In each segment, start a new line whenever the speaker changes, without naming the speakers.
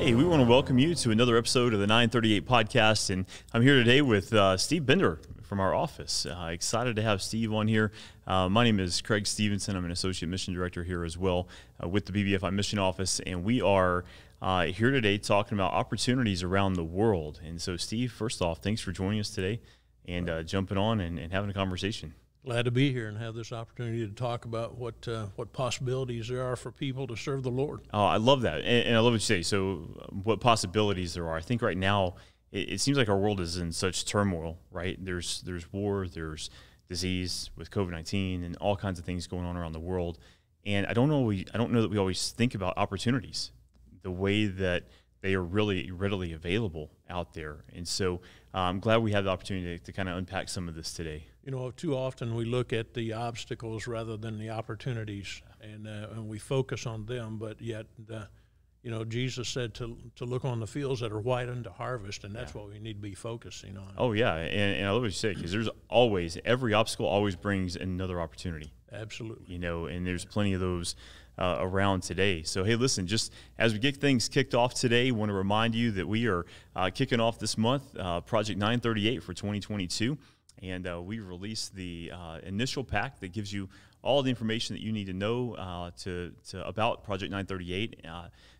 Hey, we want to welcome you to another episode of the 938 podcast, and I'm here today with Steve Bender from our office. Excited to have Steve on here. My name is Craig Stevenson. I'm an Associate Mission Director here as well with the BBFI Mission Office, and we are here today talking about opportunities around the world. And so, Steve, first off, thanks for joining us today and jumping on and having a conversation.
Glad to be here and have this opportunity to talk about what possibilities there are for people to serve the Lord.
Oh, I love that, and I love what you say. So, what possibilities there are? I think right now it seems like our world is in such turmoil. Right? There's war, there's disease with COVID-19, and all kinds of things going on around the world. And I don't know that we always think about opportunities the way that they are really readily available out there. And so I'm glad we have the opportunity to kind of unpack some of this today.
You know, too often we look at the obstacles rather than the opportunities, and we focus on them. But yet, Jesus said to look on the fields that are white unto harvest, and that's what we need to be focusing on.
Oh, yeah, and I love what you say, because there's always, every obstacle always brings another opportunity.
Absolutely.
You know, and there's plenty of those around today. So, hey, listen, just as we get things kicked off today, I want to remind you that we are kicking off this month Project 938 for 2022. And we released the initial pack that gives you all the information that you need to know about Project 938,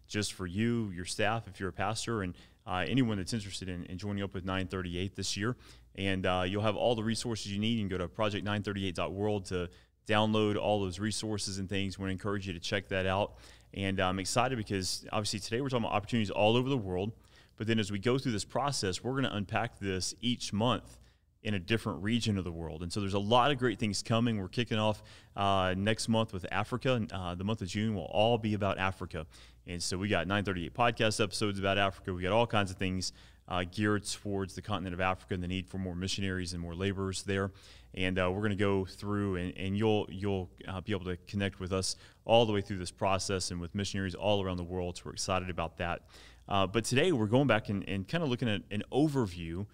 just for you, your staff, if you're a pastor, and anyone that's interested in joining up with 938 this year. And you'll have all the resources you need. You can go to project938.world to download all those resources and things. We want to encourage you to check that out. And I'm excited because, obviously, today we're talking about opportunities all over the world. But then as we go through this process, we're going to unpack this each month in a different region of the world. And so there's a lot of great things coming. We're kicking off next month with Africa. The month of June will all be about Africa. And so we got 938 podcast episodes about Africa. We got all kinds of things geared towards the continent of Africa and the need for more missionaries and more laborers there. And we're going to go through, and you'll be able to connect with us all the way through this process and with missionaries all around the world. So we're excited about that. But today we're going back and kind of looking at an overview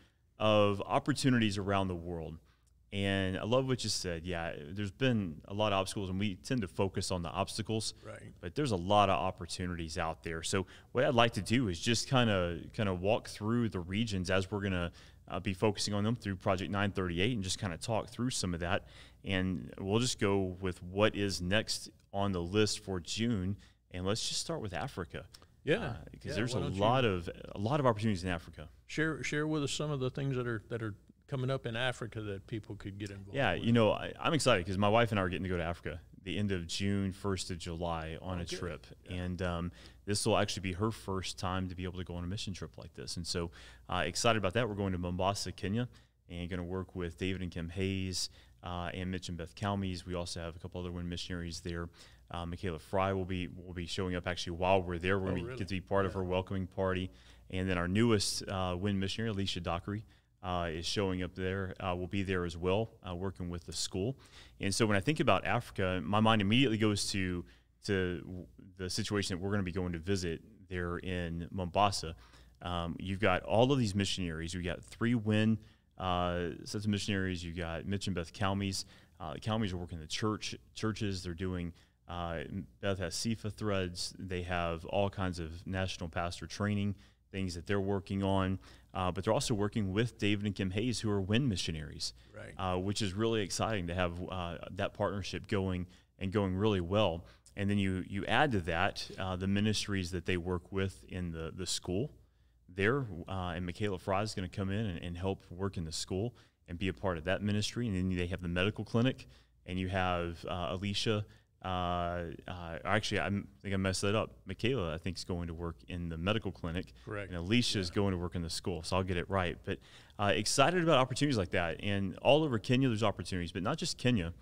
of opportunities around the world. And I love what you said. Yeah, there's been a lot of obstacles, and we tend to focus on the obstacles.
Right. But
there's a lot of opportunities out there. So what I'd like to do is just kind of walk through the regions as we're going to be focusing on them through Project 938 and just kind of talk through some of that. And we'll just go with what is next on the list for June. And let's just start with Africa.
Yeah,
because there's a lot of opportunities in Africa.
Share with us some of the things that are coming up in Africa that people could get involved.
Yeah,
with.
You know, I'm excited because my wife and I are getting to go to Africa the end of June, 1st of July on a trip, and this will actually be her first time to be able to go on a mission trip like this, and so excited about that. We're going to Mombasa, Kenya, and going to work with David and Kim Hayes and Mitch and Beth Calmes. We also have a couple other women missionaries there. Michaela Fry will be showing up actually while we're there. We're going to get to be part of her welcoming party. And then our newest WIN missionary, Alicia Dockery, is showing up there. Will be there as well, working with the school. And so when I think about Africa, my mind immediately goes to the situation that we're going to be going to visit there in Mombasa. You've got all of these missionaries. You've got 3 WIN sets of missionaries. You've got Mitch and Beth Calmes. The Calmes are working in the churches. They're doing Beth has CFA threads. They have all kinds of national pastor training things that they're working on, but they're also working with David and Kim Hayes, who are WIN missionaries,
right.
Which is really exciting to have that partnership going really well. And then you add to that the ministries that they work with in the school there, and Michaela Fry is going to come in and help work in the school and be a part of that ministry. And then they have the medical clinic, and you have Alicia. Actually, I think I messed that up. Michaela, I think, is going to work in the medical clinic.
Correct.
And Alicia is going to work in the school, so I'll get it right. But excited about opportunities like that. And all over Kenya, there's opportunities, but not just Kenya.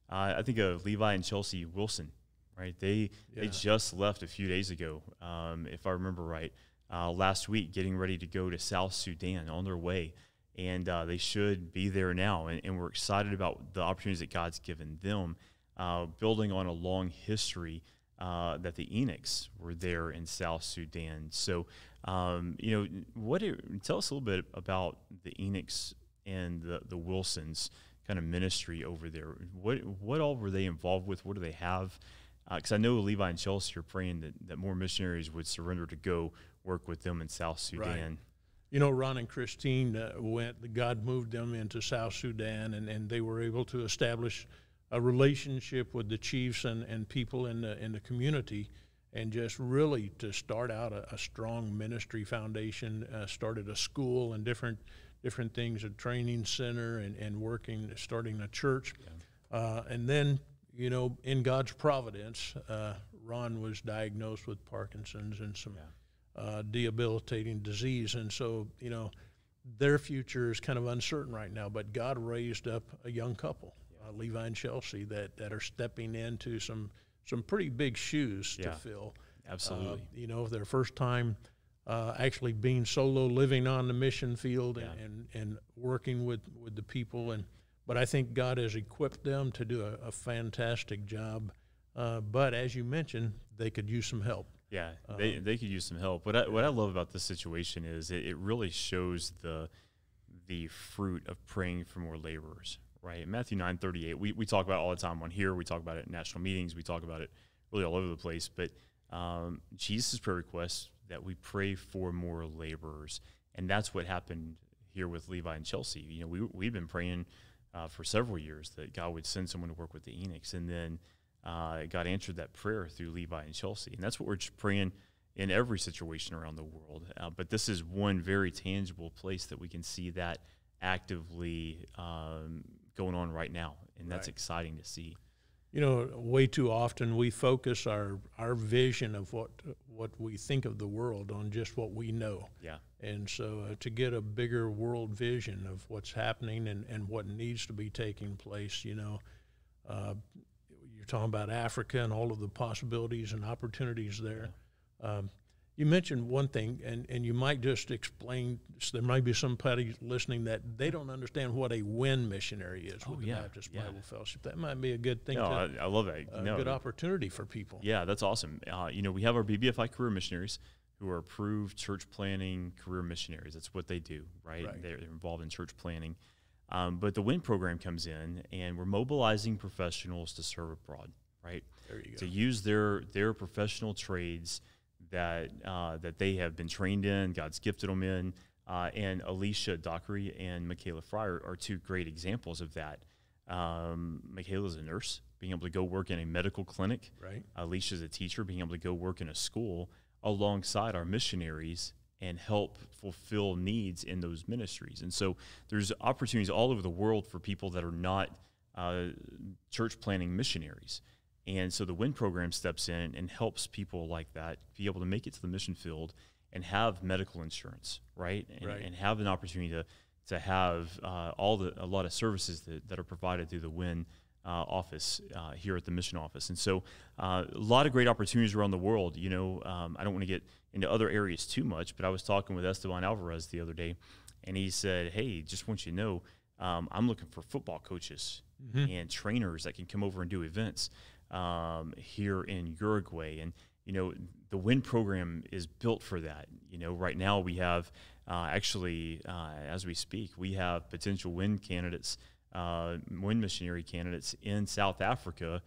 I think of Levi and Chelsea Wilson, right? They just left a few days ago, if I remember right, last week, getting ready to go to South Sudan on their way. And they should be there now. And we're excited about the opportunities that God's given them. Building on a long history that the Enochs were there in South Sudan. So, tell us a little bit about the Enochs and the Wilsons kind of ministry over there. What all were they involved with? What do they have? Because I know Levi and Chelsea are praying that more missionaries would surrender to go work with them in South Sudan.
Right. You know, Ron and Christine God moved them into South Sudan, and they were able to establish a relationship with the chiefs and people in the community, and just really to start out a strong ministry foundation, started a school and different things, a training center, and starting a church. Yeah. And then, you know, in God's providence, Ron was diagnosed with Parkinson's and some debilitating disease. And so, you know, their future is kind of uncertain right now, but God raised up a young couple, Levi and Chelsea, that are stepping into some pretty big shoes to fill.
Absolutely.
You know, their first time actually being solo, living on the mission field and working with the people. But I think God has equipped them to do a fantastic job. But as you mentioned, they could use some help.
Yeah, they could use some help. What I love about this situation is it really shows the fruit of praying for more laborers, right? In Matthew 9:38, we talk about it all the time on here. We talk about it in national meetings. We talk about it really all over the place. But Jesus' prayer request that we pray for more laborers, and that's what happened here with Levi and Chelsea. You know, we've been praying for several years that God would send someone to work with the Enochs, and then God answered that prayer through Levi and Chelsea. And that's what we're just praying in every situation around the world. But this is one very tangible place that we can see that actively going on right now. And that's exciting to see.
You know, way too often we focus our vision of what we think of the world on just what we know. Yeah. And so to get a bigger world vision of what's happening and what needs to be taking place, you know, you're talking about Africa and all of the possibilities and opportunities there. Yeah. You mentioned one thing, and you might just explain, so there might be somebody listening that they don't understand what a WIN missionary is with the Baptist Bible Fellowship. That might be a good thing.
I love that.
A good opportunity for people.
Yeah, that's awesome. You know, we have our BBFI career missionaries who are approved church planning career missionaries. That's what they do, right? They're involved in church planning. But the WIN program comes in, and we're mobilizing professionals to serve abroad, right? There you go. To use their professional trades that they have been trained in, God's gifted them in, and Alicia Dockery and Michaela Fry are two great examples of that. Michaela's a nurse, being able to go work in a medical clinic. Right. Alicia's a teacher, being able to go work in a school alongside our missionaries and help fulfill needs in those ministries. And so there's opportunities all over the world for people that are not church planning missionaries. And so the WIN program steps in and helps people like that be able to make it to the mission field and have medical insurance, right? And have an opportunity to have a lot of services that are provided through the WIN office here at the mission office. And so a lot of great opportunities around the world. You know, I don't want to get into other areas too much, but I was talking with Esteban Alvarez the other day, and he said, hey, just want you to know, I'm looking for football coaches and trainers that can come over and do events here in Uruguay. And, you know, the WIN program is built for that. You know, right now we have as we speak, we have potential WIN candidates, WIN missionary candidates in South Africa,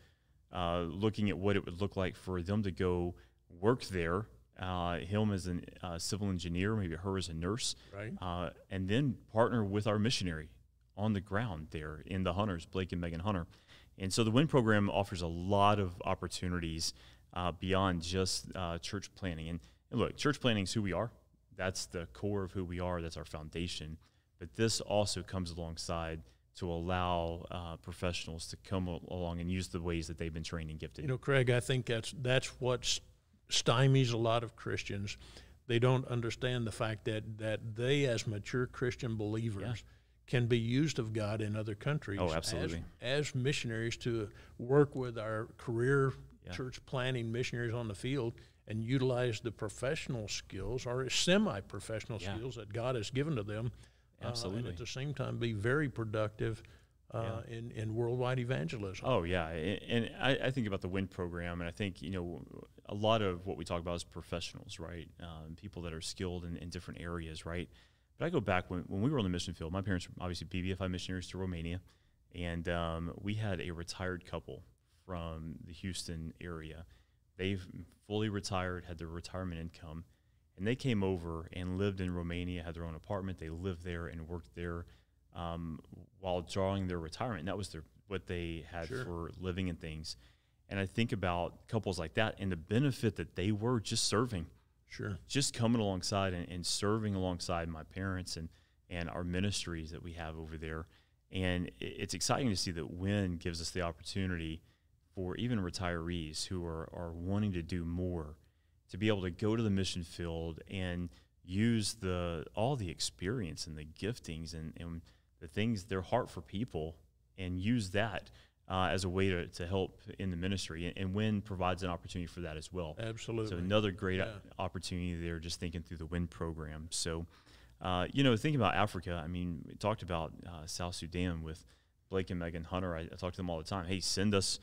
looking at what it would look like for them to go work there, him as a civil engineer, maybe her as a nurse, and then partner with our missionary on the ground there in the Hunters, Blake and Megan Hunter. And so the WIN program offers a lot of opportunities beyond just church planning. And look, church planning is who we are. That's the core of who we are. That's our foundation. But this also comes alongside to allow professionals to come along and use the ways that they've been trained and gifted.
You know, Craig, I think that's what stymies a lot of Christians. They don't understand the fact that they, as mature Christian believers, can be used of God in other countries as missionaries to work with our career church planning missionaries on the field and utilize the professional skills or semi-professional skills that God has given to them. And at the same time be very productive in worldwide evangelism.
Oh, yeah. And I think about the WIN program, and I think, you know, a lot of what we talk about is professionals, right? People that are skilled in different areas, right? But I go back when we were on the mission field. My parents were obviously BBFI missionaries to Romania, and we had a retired couple from the Houston area. They've fully retired, had their retirement income, and they came over and lived in Romania, had their own apartment. They lived there and worked there while drawing their retirement. And that was what they had for living and things. And I think about couples like that and the benefit that they were just serving. Just coming alongside and serving alongside my parents and our ministries that we have over there. And it's exciting to see that WIN gives us the opportunity for even retirees who are wanting to do more to be able to go to the mission field and use all the experience and the giftings and the things, their heart for people, and use that as a way to help in the ministry. And WIN provides an opportunity for that as well.
Absolutely.
So another great opportunity there, just thinking through the WIN program. So, thinking about Africa, I mean, we talked about South Sudan with Blake and Megan Hunter. I talk to them all the time. Hey, send us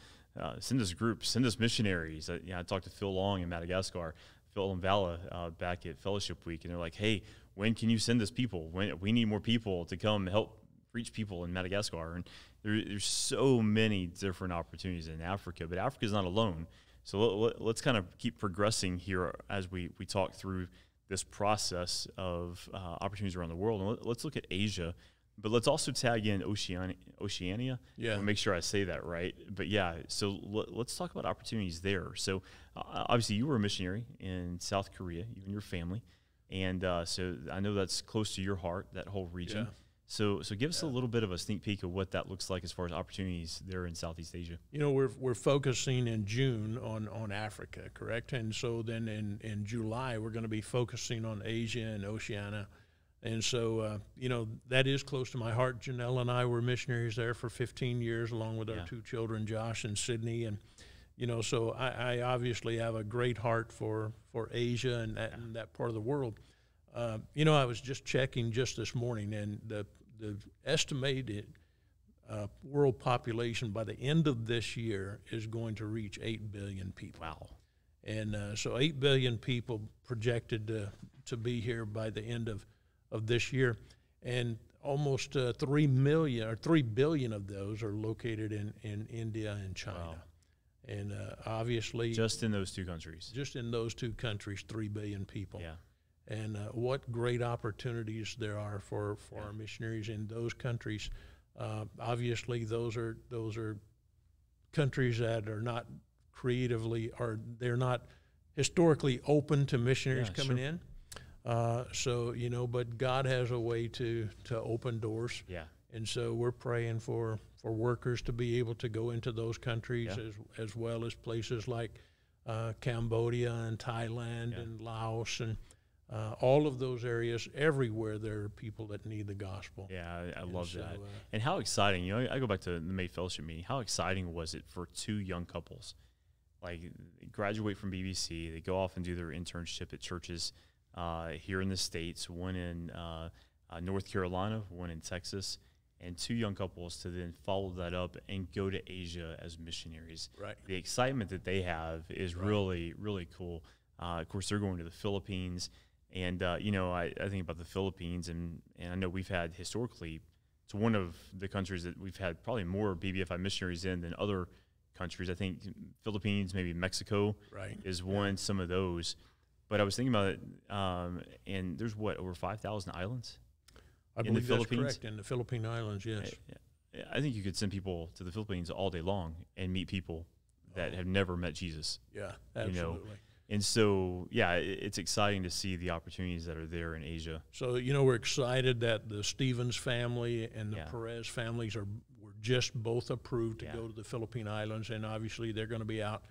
groups, send us missionaries. I talked to Phil Long in Madagascar, Phil and Vala back at Fellowship Week, and they're like, hey, when can you send us people? We need more people to come help reach people in Madagascar. And there's so many different opportunities in Africa, but Africa's not alone. So let's kind of keep progressing here as we talk through this process of opportunities around the world. And let's look at Asia, but let's also tag in Oceania.
Yeah.
I'll make sure I say that right. But yeah, so let's talk about opportunities there. So obviously you were a missionary in South Korea, you and your family. And so I know that's close to your heart, that whole region.
Yeah.
So give us a little bit of a sneak peek of what that looks like as far as opportunities there in Southeast Asia.
We're focusing in June on Africa, correct? And so then in July, we're going to be focusing on Asia and Oceania. And so, that is close to my heart. Janelle and I were missionaries there for 15 years, along with our two children, Josh and Sydney. And, so I obviously have a great heart for Asia and that part of the world. I was just checking just this morning, and the estimated world population by the end of this year is going to reach 8 billion people.
Wow.
And so 8 billion people projected to be here by the end of this year. And almost 3 billion of those are located in India and China.
Wow.
And obviously...
Just in those two countries.
Just in those two countries, 3 billion people.
Yeah.
And what great opportunities there are for our missionaries in those countries. Obviously, those are countries that are not they're not historically open to missionaries coming in. But God has a way to open doors.
Yeah.
And so we're praying for workers to be able to go into those countries as well as places like Cambodia and Thailand and Laos and all of those areas. Everywhere there are people that need the gospel.
Yeah, I love that. And how exciting, I go back to the May Fellowship meeting. How exciting was it for two young couples? Like, they graduate from BBC, they go off and do their internship at churches here in the States, one in North Carolina, one in Texas, and two young couples to then follow that up and go to Asia as missionaries.
Right.
The excitement that they have is really, really cool. Of course, they're going to the Philippines. And, I think about the Philippines, and I know we've had historically, it's one of the countries that we've had probably more BBFI missionaries in than other countries. I think Philippines, maybe Mexico is one, some of those. But I was thinking about it, and there's over 5,000 islands
in the Philippines? That's correct, in the Philippine Islands, yes.
I think you could send people to the Philippines all day long and meet people that have never met Jesus.
Yeah, absolutely.
And so, it's exciting to see the opportunities that are there in Asia.
So, we're excited that the Stevens family and the Perez families were just both approved to go to the Philippine Islands, and obviously they're going to be out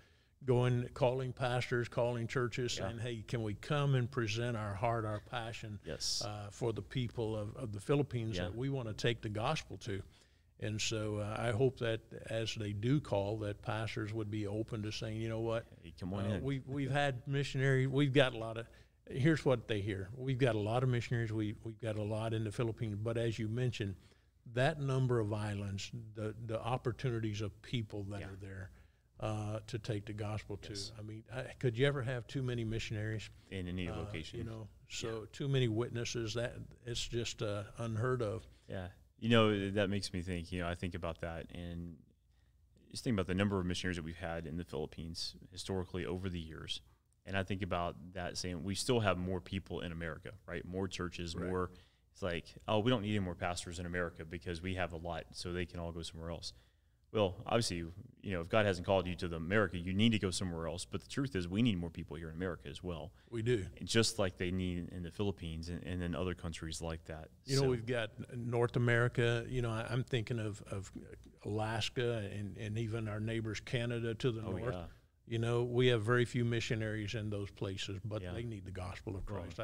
calling pastors, calling churches, saying, hey, can we come and present our heart, our passion for the people of the Philippines that we want to take the gospel to. And so I hope that as they do call, that pastors would be open to saying, you know what,
hey, come on in.
We've had missionaries. We've got a lot of, here's what they hear. We've got a lot of missionaries. We've got a lot in the Philippines. But as you mentioned, that number of islands, the opportunities of people that are there to take the gospel to. I mean, could you ever have too many missionaries?
In any location.
Too many witnesses, that it's just unheard of.
Yeah. That makes me think, I think about that, and just think about the number of missionaries that we've had in the Philippines historically over the years. And I think about that saying we still have more people in America, right? More churches,
Right.
more. It's like, oh, we don't need any more pastors in America because we have a lot, so they can all go somewhere else. Well, obviously, if God hasn't called you to America, you need to go somewhere else. But the truth is, we need more people here in America as well.
We do.
Just like they need in the Philippines and in other countries like that.
We've got North America. I'm thinking of Alaska and even our neighbors Canada to the north.
Yeah.
We have very few missionaries in those places, but they need the gospel of Christ.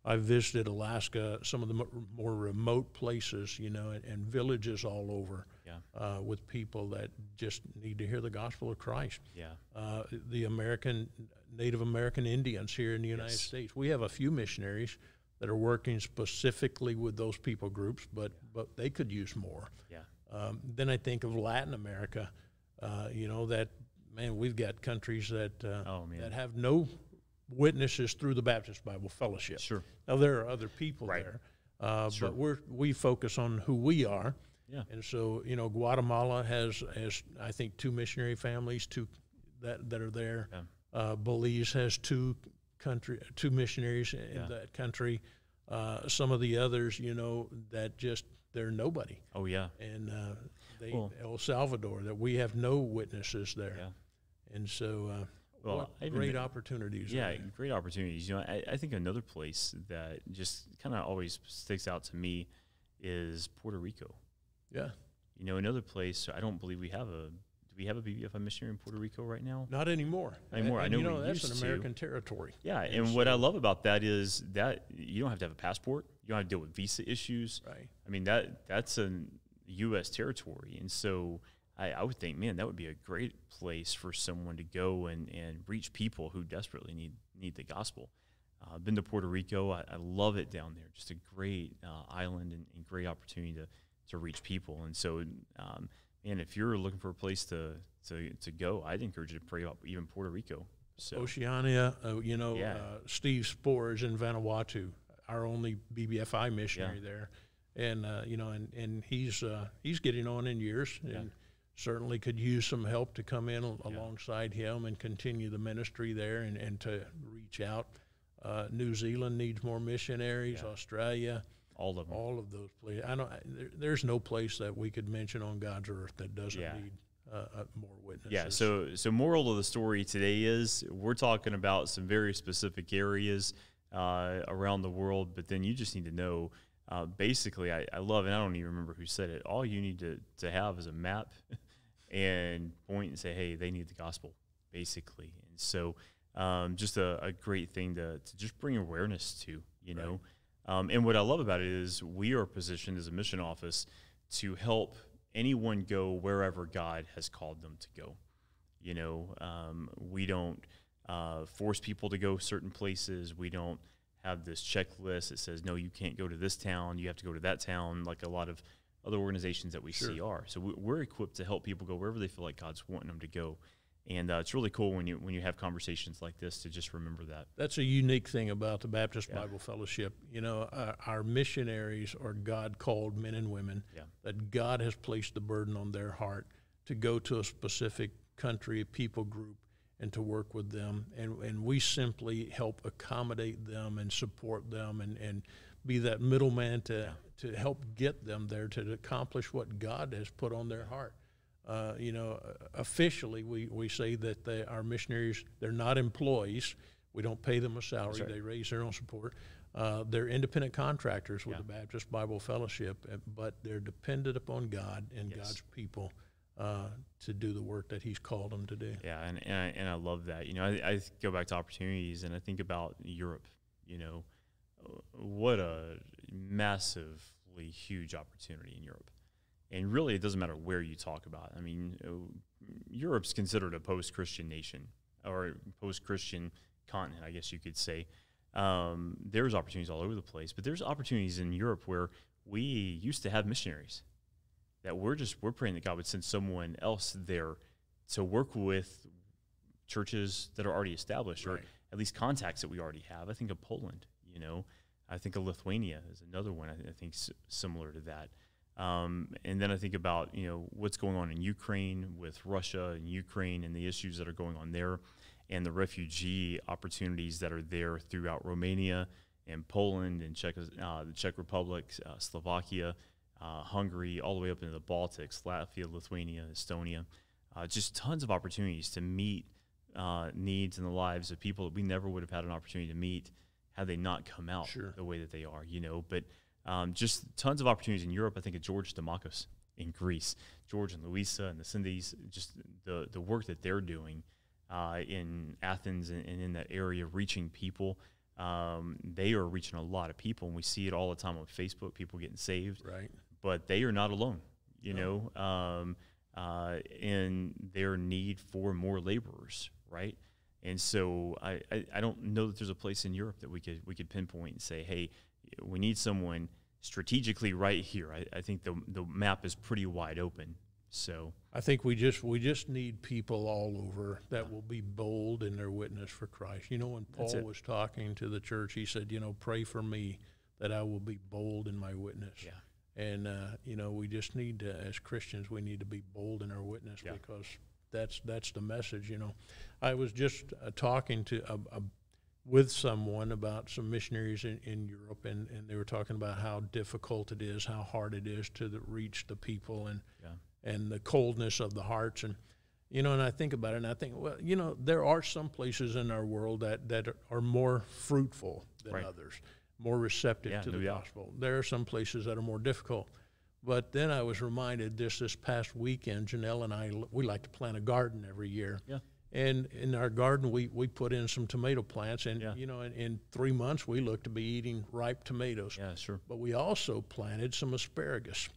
I visited Alaska, some of the more remote places, and villages all over with people that just need to hear the gospel of Christ.
Yeah.
The Native American Indians here in the United States, we have a few missionaries that are working specifically with those people groups, but they could use more.
Yeah.
Then I think of Latin America, we've got countries that that have no witnesses through the Baptist Bible Fellowship.
Sure.
Now there are other people there,
Sure.
but we focus on who we are.
Yeah.
And so Guatemala has I think 2 missionary families, that are there.
Yeah.
Belize has 2 missionaries in that country. Some of the others, that just they're nobody.
Oh yeah.
And El Salvador, that we have no witnesses there.
Yeah.
And so great opportunities.
Yeah, great opportunities. I think another place that just kind of always sticks out to me is Puerto Rico.
Yeah.
Another place, I don't believe we have do we have a BBFI missionary in Puerto Rico right now?
Not anymore.
I know
that's
we
an
used
American territory.
Yeah, and what I love about that is that you don't have to have a passport. You don't have to deal with visa issues.
Right.
I mean, that's a U.S. territory. And so I would think, man, that would be a great place for someone to go and reach people who desperately need the gospel. I've been to Puerto Rico. I love it down there. Just a great island and great opportunity to reach people. And so, and if you're looking for a place to go, I'd encourage you to pray about even Puerto Rico. So
Oceania, Steve Spohr is in Vanuatu, our only BBFI missionary there, and and he's getting on in years, and certainly could use some help to come in alongside him and continue the ministry there and to reach out. New Zealand needs more missionaries. Australia.
All of them.
All of those places. There's no place that we could mention on God's earth that doesn't need more witnesses.
Yeah. So moral of the story today is we're talking about some very specific areas around the world, but then you just need to know. Basically, I love, and I don't even remember who said it. All you need to have is a map and point and say, hey, they need the gospel, basically. And so, just a great thing to just bring awareness to, know. And what I love about it is we are positioned as a mission office to help anyone go wherever God has called them to go. We don't force people to go certain places. We don't have this checklist that says, no, you can't go to this town. You have to go to that town, like a lot of other organizations that we see are. So we're equipped to help people go wherever they feel like God's wanting them to go. And it's really cool when you have conversations like this to just remember that.
That's a unique thing about the Baptist Bible Fellowship. Our missionaries are God-called men and women that God has placed the burden on their heart to go to a specific country, a people group, and to work with them. And we simply help accommodate them and support them and be that middleman to help get them there to accomplish what God has put on their heart. Officially, we say that our missionaries, they're not employees. We don't pay them a salary. They raise their own support. They're independent contractors with the Baptist Bible Fellowship, but they're dependent upon God and God's people to do the work that He's called them to do.
Yeah, and I love that. I go back to opportunities, and I think about Europe. What a massively huge opportunity in Europe. And really, it doesn't matter where you talk about. I mean, Europe's considered a post-Christian nation or post-Christian continent, I guess you could say. There's opportunities all over the place, but there's opportunities in Europe where we used to have missionaries that we're praying that God would send someone else there to work with churches that are already established or at least contacts that we already have. I think of Poland, I think of Lithuania is another one I think similar to that. And then I think about, what's going on in Ukraine with Russia and Ukraine and the issues that are going on there. and the refugee opportunities that are there throughout Romania and Poland and the Czech Republic, Slovakia, Hungary, all the way up into the Baltics, Latvia, Lithuania, Estonia. Just tons of opportunities to meet needs in the lives of people that we never would have had an opportunity to meet had they not come out the way that they are, But just tons of opportunities in Europe. I think of George Demakos in Greece, George and Luisa and the Cindy's, just the work that they're doing in Athens and in that area, reaching people. They are reaching a lot of people, and we see it all the time on Facebook, people getting saved.
Right.
But they are not alone, in their need for more laborers, right? And so I don't know that there's a place in Europe that we could pinpoint and say, hey, we need someone strategically right here. I think the map is pretty wide open. So
I think we just need people all over that will be bold in their witness for Christ. When Paul was talking to the church, he said, pray for me that I will be bold in my witness. Yeah. And, we just need to, as Christians, we need to be bold in our witness because that's the message, I was just talking to with someone about some missionaries in Europe, and they were talking about how difficult it is, how hard it is to reach the people and the coldness of the hearts. And, and I think about it, and I think, well, there are some places in our world that are more fruitful than others, more receptive to the gospel. There are some places that are more difficult. But then I was reminded this past weekend, Janelle and I, we like to plant a garden every year. Yeah. And in our garden, we put in some tomato plants, and in 3 months we look to be eating ripe tomatoes. Yeah, sure. But we also planted some asparagus,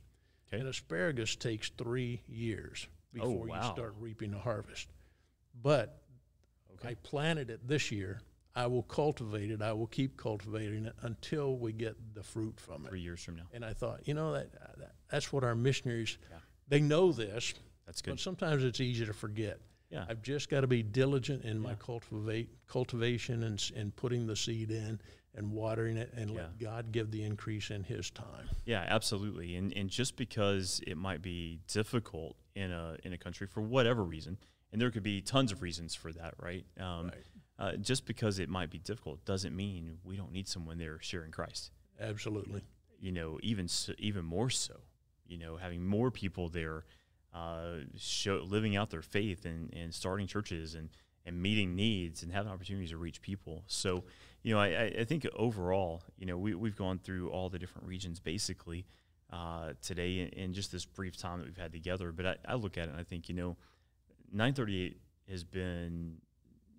and asparagus takes 3 years before you start reaping a harvest. But I planted it this year. I will cultivate it. I will keep cultivating it until we get the fruit from it.
3 years from now.
And I thought, that's what our missionaries. They know this.
That's good.
But sometimes it's easy to forget. Yeah. I've just got to be diligent in my cultivation and putting the seed in and watering it and let God give the increase in His time. Yeah, absolutely. And just because it might be difficult in a country for whatever reason, and there could be tons of reasons for that, right? Just because it might be difficult doesn't mean we don't need someone there sharing Christ. Absolutely. Even more so, having more people there living out their faith and starting churches and meeting needs and having opportunities to reach people. So, I think overall, we've gone through all the different regions basically today in just this brief time that we've had together. But I look at it and I think, 938 has been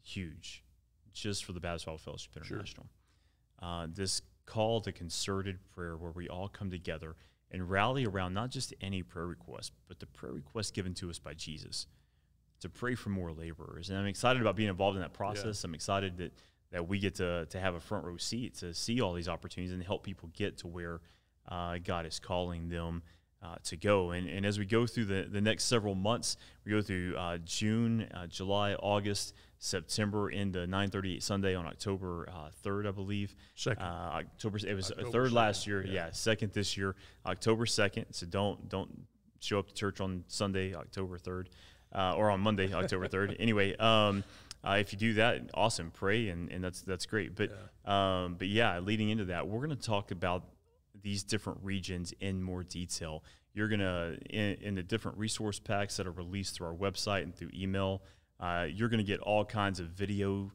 huge just for the Baptist Bible Fellowship International. Sure. This call to concerted prayer where we all come together and rally around not just any prayer request, but the prayer request given to us by Jesus to pray for more laborers. And I'm excited about being involved in that process. Yeah. I'm excited that we get to have a front row seat to see all these opportunities and help people get to where God is calling them to go. And as we go through the next several months, we go through June, July, August, September into 938 Sunday on October 3rd, I believe. Second. It was October 3rd 2nd. Last year. Yeah, second this year, October 2nd. So don't show up to church on Sunday, October 3rd, or on Monday, October 3rd. Anyway, if you do that, awesome. Pray, and that's great. But leading into that, we're going to talk about these different regions in more detail. You're going to, in the different resource packs that are released through our website and through email, you're going to get all kinds of video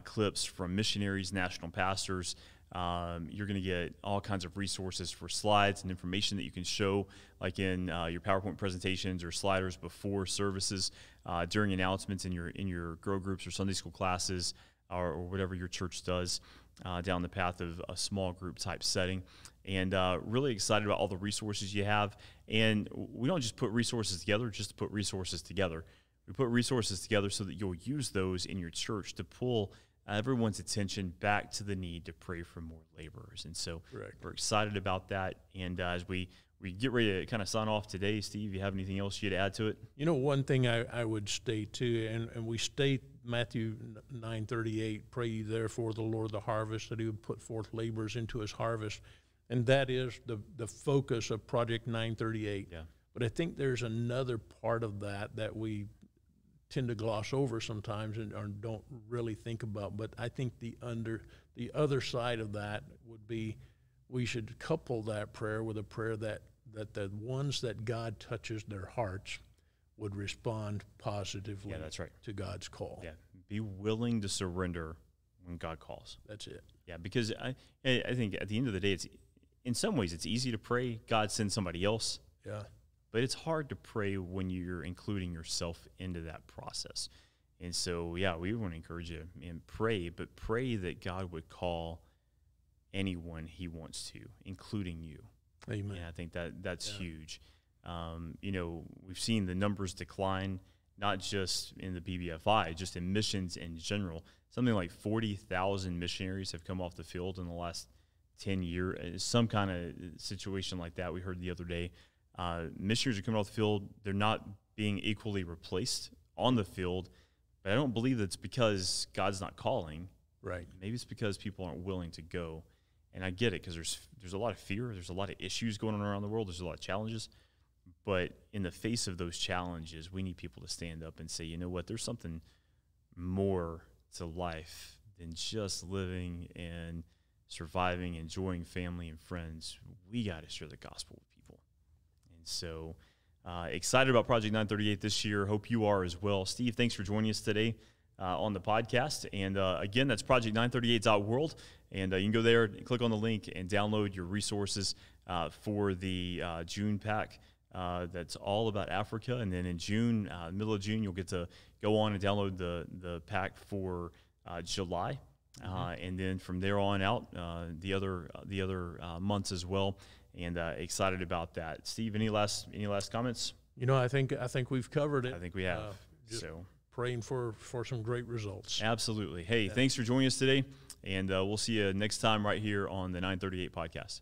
clips from missionaries, national pastors. You're going to get all kinds of resources for slides and information that you can show, like in your PowerPoint presentations or sliders before services, during announcements in your grow groups or Sunday school classes, or whatever your church does down the path of a small group type setting. And really excited about all the resources you have. And we don't just put resources together just to put resources together. We put resources together so that you'll use those in your church to pull everyone's attention back to the need to pray for more laborers. And so we're excited about that. And as we get ready to kind of sign off today, Steve, you have anything else you'd add to it? One thing I would state too, and we state Matthew 9:38, pray ye therefore the Lord of the harvest, that He would put forth laborers into His harvest. And that is the focus of Project 938. Yeah. But I think there's another part of that we tend to gloss over sometimes or don't really think about. But I think the other side of that would be we should couple that prayer with a prayer that the ones that God touches their hearts would respond positively
that's right.
to God's call.
Yeah, be willing to surrender when God calls.
That's it.
Yeah, because I think at the end of the day, it's in some ways it's easy to pray God send somebody else.
Yeah.
But it's hard to pray when you're including yourself into that process. And so, yeah, we want to encourage you and pray, but pray that God would call anyone he wants to, including you.
Amen.
And I think that's huge. We've seen the numbers decline, not just in the BBFI, just in missions in general. Something like 40,000 missionaries have come off the field in the last 10 years. Some kind of situation like that we heard the other day. Missionaries are coming off the field. They're not being equally replaced on the field, but I don't believe that's because God's not calling.
Right.
Maybe it's because people aren't willing to go. And I get it, because there's a lot of fear. There's a lot of issues going on around the world. There's a lot of challenges. But in the face of those challenges, we need people to stand up and say, you know what, there's something more to life than just living and surviving, enjoying family and friends. We got to share the gospel with people. And so excited about Project 938 this year. Hope you are as well. Steve, thanks for joining us today on the podcast. And again, that's project938.world. And you can go there and click on the link and download your resources for the June pack. That's all about Africa. And then in June, middle of June, you'll get to go on and download the pack for July. And then from there on out, the other months as well. And excited about that. Steve, any last comments?
I think we've covered it.
I think we have. So
praying for some great results.
Absolutely. Hey, thanks for joining us today. And we'll see you next time right here on the 938 podcast.